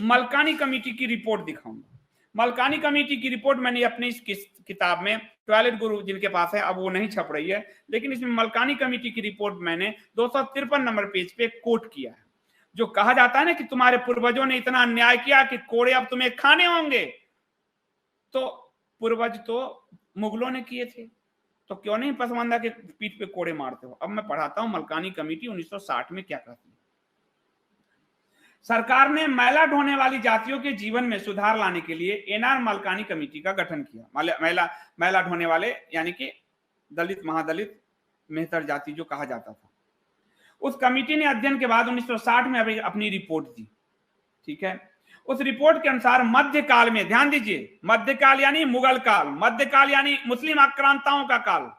Malkani committee की report दिखाऊंगा। Malkani committee की रिपोर्ट मैंने अपनी इस किताब में टॉयलेट गुरु जिनके पास है, अब वो नहीं छप रही है, लेकिन इसमें मलकानी कमेटी की रिपोर्ट मैंने 253 नंबर पेज पे कोट किया है। जो कहा जाता है ना कि तुम्हारे पूर्वजों ने इतना अन्याय किया कि कोड़े अब तुम्हें खाने होंगे, तो पूर्वज तो मुगलों ने किए थे, तो क्यों नहीं पसमानदा के पीठ पे कोड़े मारते हो। अब मैं पढ़ाता हूं मलकानी कमेटी 1960 में क्या कहती है। सरकार ने मैला ढोने वाली जातियों के जीवन में सुधार लाने के लिए एनआर मलकानी कमेटी का गठन किया। मैला ढोने वाले यानी कि दलित, महादलित, मेहतर जाति जो कहा जाता था। उस कमेटी ने अध्ययन के बाद 1960 में अपनी रिपोर्ट दी। ठीक है, उस रिपोर्ट के अनुसार मध्यकाल में, ध्यान दीजिए, मध्यकाल यानी मुगल काल, मध्यकाल यानी मुस्लिम आक्रांताओं का काल।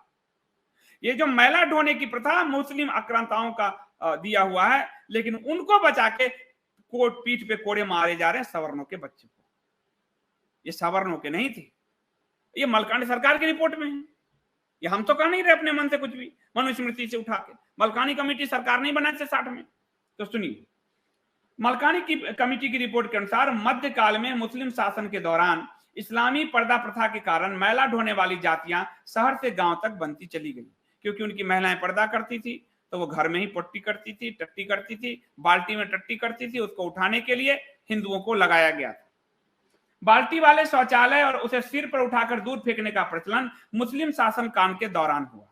ये जो मैला ढोने की प्रथा मुस्लिम आक्रांताओं का दिया हुआ है, लेकिन उनको बचा के कोट पीठ पे कोड़े मारे जा रहे हैं सवर्णों के बच्चे को। ये सवर्णों के नहीं थे, ये मलकानी सरकार की रिपोर्ट में है। ये हम तो कर नहीं रहे अपने मन से कुछ भी, मनुस्मृति से उठा के। मलकानी कमेटी सरकार नहीं बनाई थी 60 में। तो सुनिए, मलकानी की कमेटी की रिपोर्ट के अनुसार मध्यकाल में मुस्लिम शासन के दौरान इस्लामी पर्दा प्रथा के कारण मैला ढोने वाली जातियां शहर से गांव तक बनती चली गई, क्योंकि उनकी महिलाएं पर्दा करती थी तो वो घर में ही पट्टी करती थी, टट्टी करती थी, बाल्टी में टट्टी करती थी। उसको उठाने के लिए हिंदुओं को लगाया गया था। बाल्टी वाले शौचालय और उसे सिर पर उठाकर दूर फेंकने का प्रचलन मुस्लिम शासन काल के दौरान हुआ।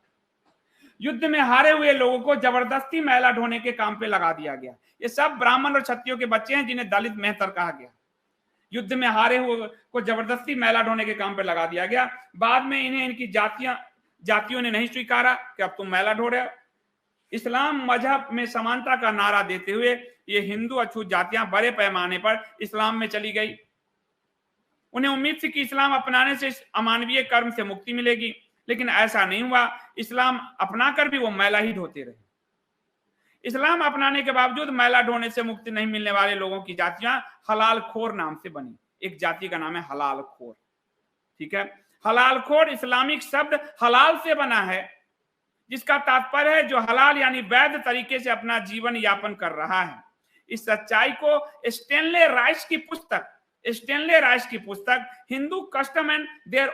युद्ध में हारे हुए लोगों को जबरदस्ती मैला ढोने के काम पे लगा दिया गया। ये सब ब्राह्मण और क्षत्रियों के बच्चे हैं जिन्हें दलित मेहतर कहा गया। युद्ध में हारे हुए को जबरदस्ती मैला ढोने के काम पे लगा दिया गया। बाद में इन्हें इनकी जातियों ने नहीं स्वीकारा कि अब तुम मैला ढो रहे हो। इस्लाम मजहब में समानता का नारा देते हुए ये हिंदू अछूत जातियां बड़े पैमाने पर इस्लाम में चली गई। उन्हें उम्मीद थी कि इस्लाम अपनाने से अमानवीय कर्म से मुक्ति मिलेगी, लेकिन ऐसा नहीं हुआ। इस्लाम अपनाकर भी वो मैला ही ढोते रहे। इस्लाम अपनाने के बावजूद मैला ढोने से मुक्ति नहीं मिलने वाले लोगों की जातियां हलाल खोर नाम से बनी। एक जाति का नाम है हलाल खोर। ठीक है, हलाल खोर इस्लामिक शब्द हलाल से बना है, जिसका तात्पर्य है जो हलाल यानी वैध तरीके से अपना जीवन यापन कर रहा है। इस सच्चाई को स्टेनले राइस की पुस्तक Hindu custom and their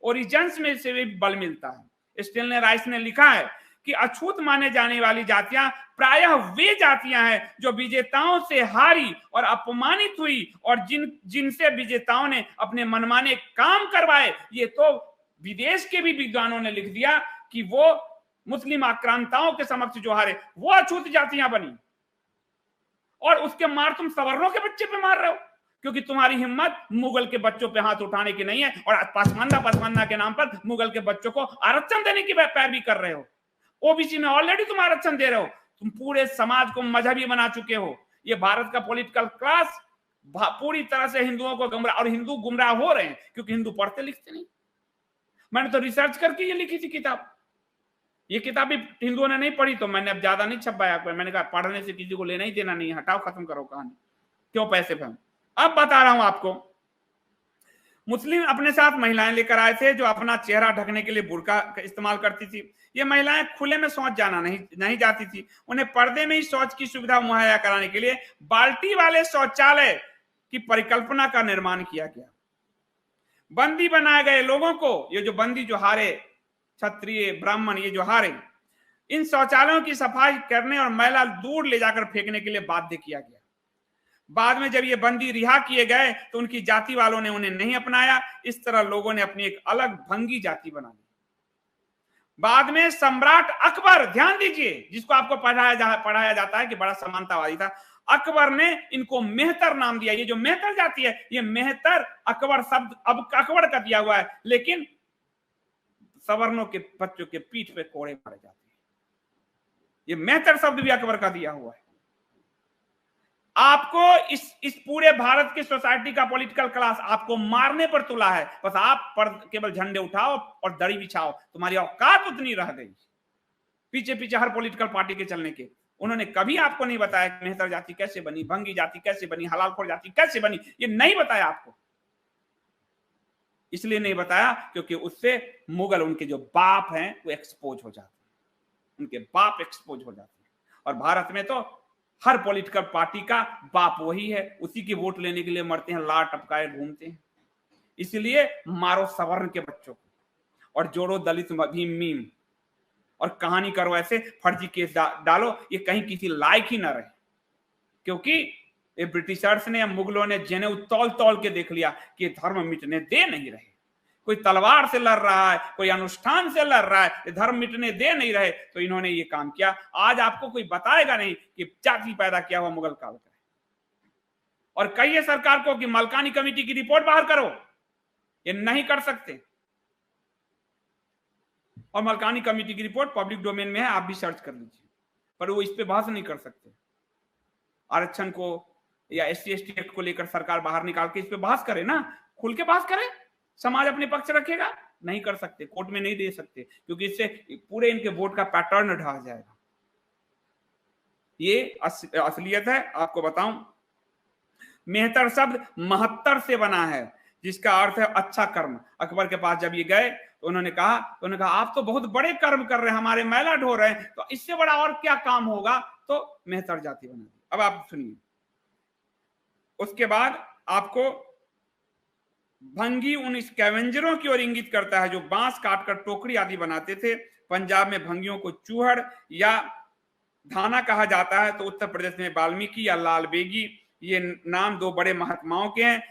origins में से भी बल मिलता है। स्टेनले राइस ने लिखा है कि अछूत माने जाने वाली जातियां प्रायः वे जातियां हैं जो विजेताओं से हारी और अपमानित हुई, और जिनसे विजेताओं ने अपने मनमाने काम करवाए। ये तो विदेश के भी विद्वानों ने लिख दिया कि वो मुस्लिम आक्रांताओं के समक्ष जो हारे वो अछूत जातियां बनी, और उसके मार तुम सवर्णों के बच्चे पे मार रहे हो, क्योंकि तुम्हारी हिम्मत मुगल के बच्चों पे हाथ उठाने की नहीं है, और पसमानदा के नाम पर मुगल के बच्चों को आरक्षण देने की पैरवी कर रहे हो। ओबीसी में ऑलरेडी तुम आरक्षण दे रहे हो। तुम पूरे समाज को मजहबी बना चुके हो। ये भारत का पॉलिटिकल क्लास पूरी तरह से हिंदुओं को गुमराह, और हिंदू गुमराह हो रहे हैं क्योंकि हिंदू पढ़ते लिखते नहीं। मैंने तो रिसर्च करके ये लिखी थी किताब। ये किताब भी हिंदुओं ने नहीं पढ़ी, तो मैंने अब ज्यादा नहीं छपाया। मैंने कहा पढ़ने से किसी को लेना ही देना नहीं, हटाओ, खत्म करो कहानी, क्यों पैसे पे। अब बता रहा हूं आपको, मुस्लिम अपने साथ महिलाएं लेकर आए थे जो अपना चेहरा ढकने के लिए बुर्का इस्तेमाल करती थी। ये महिलाएं खुले में शौच जाना नहीं जाती थी। उन्हें पर्दे में ही शौच की सुविधा मुहैया कराने के लिए बाल्टी वाले शौचालय की परिकल्पना का निर्माण किया गया। बंदी बनाए गए लोगों को, ये जो बंदी जो हारे, क्षत्रिय ब्राह्मण ये जो हारे, इन शौचालयों की सफाई करने और मैला दूर ले जाकर फेंकने के लिए बाध्य किया गया। बाद में जब ये बंदी रिहा किए गए तो उनकी जाति वालों ने उन्हें नहीं अपनाया। इस तरह लोगों ने अपनी एक अलग भंगी जाति बना ली। बाद में सम्राट अकबर, ध्यान दीजिए, जिसको आपको पढ़ाया जाता है कि बड़ा समानतावादी था, अकबर ने इनको मेहतर नाम दिया। ये जो मेहतर जाति है, ये मेहतर अकबर शब्द अब अकबर का दिया हुआ है, लेकिन सवर्णों के बच्चों के पीठ पे कोड़े मारे जाते हैं। ये मेहतर शब्द भी अकबर का दिया हुआ है। आपको इस पूरे भारत की सोसाइटी का पॉलिटिकल क्लास आपको मारने पर तुला है। बस आप पर केवल झंडे उठाओ और दड़ी बिछाओ, तुम्हारी औकात उतनी रह गई। पीछे पीछे हर पॉलिटिकल पार्टी के चलने के। उन्होंने कभी आपको नहीं बताया कि मेहतर जाति कैसे बनी, भंगी जाति कैसे बनी, हलालखोर जाति कैसे बनी। ये नहीं बताया आपको। इसलिए नहीं बताया क्योंकि उससे मुगल, उनके जो बाप हैं वो एक्सपोज हो जाते हैं। उनके बाप एक्सपोज हो जाते हैं। और भारत में तो हर पॉलिटिकल पार्टी का बाप वही है, उसी की वोट लेने के लिए मरते हैं, लार टपकाए घूमते हैं। इसलिए मारो सवर्ण के बच्चों को और जोड़ो दलित भीम मीम और कहानी करो ऐसे फर्जी केस डालो, ये कहीं किसी लायक ही ना रहे। क्योंकि ये ब्रिटिशर्स ने या मुगलों ने जिन्हें तौल तौल के देख लिया कि धर्म मिटने दे नहीं रहे। कोई तलवार से लड़ रहा है, कोई अनुष्ठान से लड़ रहा है, ये धर्म मिटने दे नहीं रहे, तो इन्होंने ये काम किया। आज आपको कोई बताएगा नहीं कि जाति पैदा किया हुआ मुगल काल का। और कहिए सरकार को कि मलकानी कमेटी की रिपोर्ट बाहर करो, ये नहीं कर सकते। और मलकानी कमेटी की रिपोर्ट पब्लिक डोमेन में है, आप भी सर्च कर लीजिए, पर वो इस पे बहस नहीं कर सकते। आरक्षण को या SC/ST एक्ट को लेकर सरकार बाहर निकाल के इस पे बहस करे ना, खुल के बहस करे, समाज अपने पक्ष रखेगा। नहीं कर सकते, कोर्ट में नहीं दे सकते, क्योंकि इससे पूरे इनके वोट का पैटर्न ढह जाएगा। ये असलियत है। आपको बताऊं, मेहतर शब्द महत्तर से बना है, जिसका अर्थ है अच्छा कर्म। अकबर के पास जब ये गए तो उन्होंने कहा आप तो बहुत बड़े कर्म कर रहे हैं, हमारे मैला ढो रहे हैं, तो इससे बड़ा और क्या काम होगा, तो मेहतर जाति बना दी। अब आप सुनिए, उसके बाद आपको भंगी उन स्कैवेंजरों की ओर इंगित करता है जो बांस काटकर टोकरी आदि बनाते थे। पंजाब में भंगियों को चूहड़ या धाना कहा जाता है, तो उत्तर प्रदेश में वाल्मीकि या लाल बेगी, ये नाम दो बड़े महात्माओं के हैं।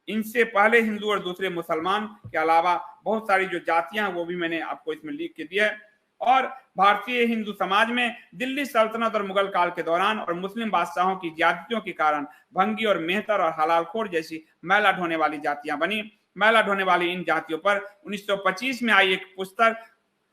इनसे पहले हिंदू और दूसरे मुसलमान के अलावा बहुत सारी जो जातियां हैं वो भी मैंने आपको इसमें लिख के दिया है। और भारतीय हिंदू समाज में दिल्ली सल्तनत और मुगल काल के दौरान और मुस्लिम बादशाहों की ज्यादतियों के कारण भंगी और मेहतर और हलालखोर जैसी मैला ढोने वाली जातियां बनी। मैला ढोने वाली इन जातियों पर 1925 में आई एक पुस्तक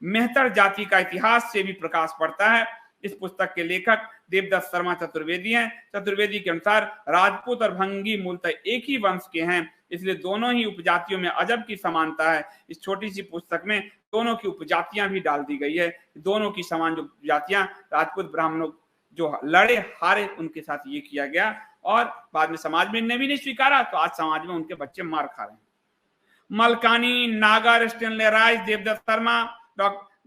मेहतर जाति का इतिहास से भी प्रकाश पड़ता है। इस पुस्तक के लेखक देवदत्त शर्मा चतुर्वेदी हैं। चतुर्वेदी के अनुसार राजपूत और भंगी मूलतः एक ही वंश के हैं, इसलिए दोनों ही उपजातियों में अजब की समानता है। इस छोटी सी पुस्तक में दोनों की उपजातियां भी डाल दी गई है। दोनों की समान जो जातियां, राजपूत ब्राह्मणों जो लड़े हारे, उनके साथ ये किया गया और बाद में समाज में ने भी नहीं स्वीकारा, तो आज समाज में उनके बच्चे मार खा रहे हैं। Malkani, Nagar, Stanley Rice, Devdutt Sharma,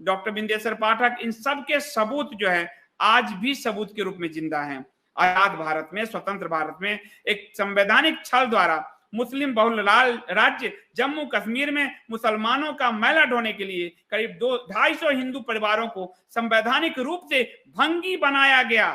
doctor Bindeshwar Pathak, इन सब के सबूत जो है आज भी सबूत के रूप में जिंदा हैं। आजाद भारत में, स्वतंत्र भारत में एक संवैधानिक छल द्वारा मुस्लिम बहुल राज्य जम्मू कश्मीर में मुसलमानों का मैला ढोने के लिए करीब 250 हिंदू परिवारों को संवैधानिक रूप से भंगी बनाया गया।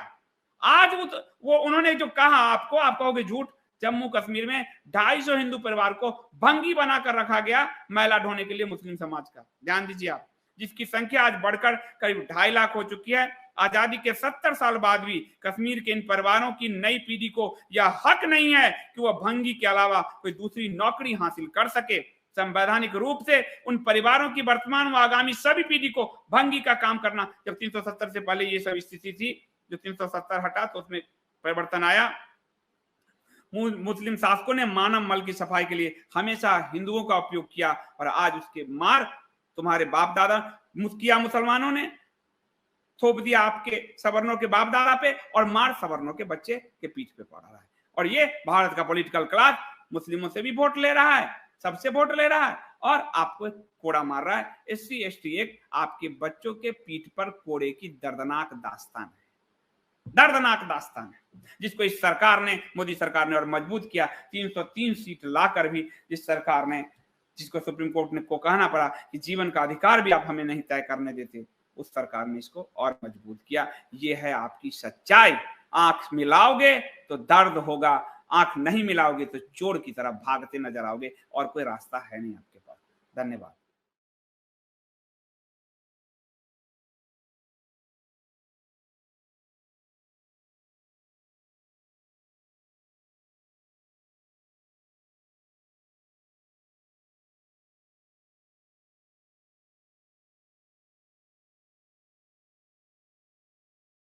आज वो उन्होंने जो कहा, आपको, आप कहोगे झूठ, जम्मू कश्मीर में 250 हिंदू परिवार को भंगी बनाकर रखा गया मैला ढोने के लिए मुस्लिम समाज का। ध्यान दीजिए आप, जिसकी संख्या आज बढ़कर करीब 2.5 लाख हो चुकी है। आजादी के 70 साल बाद भी कश्मीर के इन परिवारों की नई पीढ़ी को यह हक नहीं है कि वह भंगी के अलावा कोई दूसरी नौकरी हासिल कर सके। संवैधानिक रूप से उन परिवारों की वर्तमान व आगामी सभी पीढ़ी को भंगी का काम करना। जब 370 से पहले ये सब स्थिति थी, जो 370 हटा तो उसमें परिवर्तन आया। मुस्लिम शासकों ने मानव मल की सफाई के लिए हमेशा हिंदुओं का उपयोग किया और आज उसके मार तुम्हारे बाप दादा किया, मुसलमानों ने थोप दिया आपके सवर्णों के बाप दादा पे, और मार सवर्णों के बच्चे के पीठ पे पड़ रहा है। और ये भारत का पॉलिटिकल क्लास मुस्लिमों से भी वोट ले रहा है, सबसे वोट ले रहा है और आपको कोड़ा मार रहा है। SC/ST एक्ट आपके बच्चों के पीठ पर कोड़े की दर्दनाक दास्तान है, दर्दनाक दास्तान है, जिसको इस सरकार ने, मोदी सरकार ने और मजबूत किया। 303 सीट लाकर भी जिस सरकार ने, जिसको सुप्रीम कोर्ट ने को कहना पड़ा कि जीवन का अधिकार भी आप हमें नहीं तय करने देते, उस सरकार ने इसको और मजबूत किया। ये है आपकी सच्चाई। आंख मिलाओगे तो दर्द होगा, आंख नहीं मिलाओगे तो चोर की तरह भागते नजर आओगे और कोई रास्ता है नहीं आपके पास। धन्यवाद।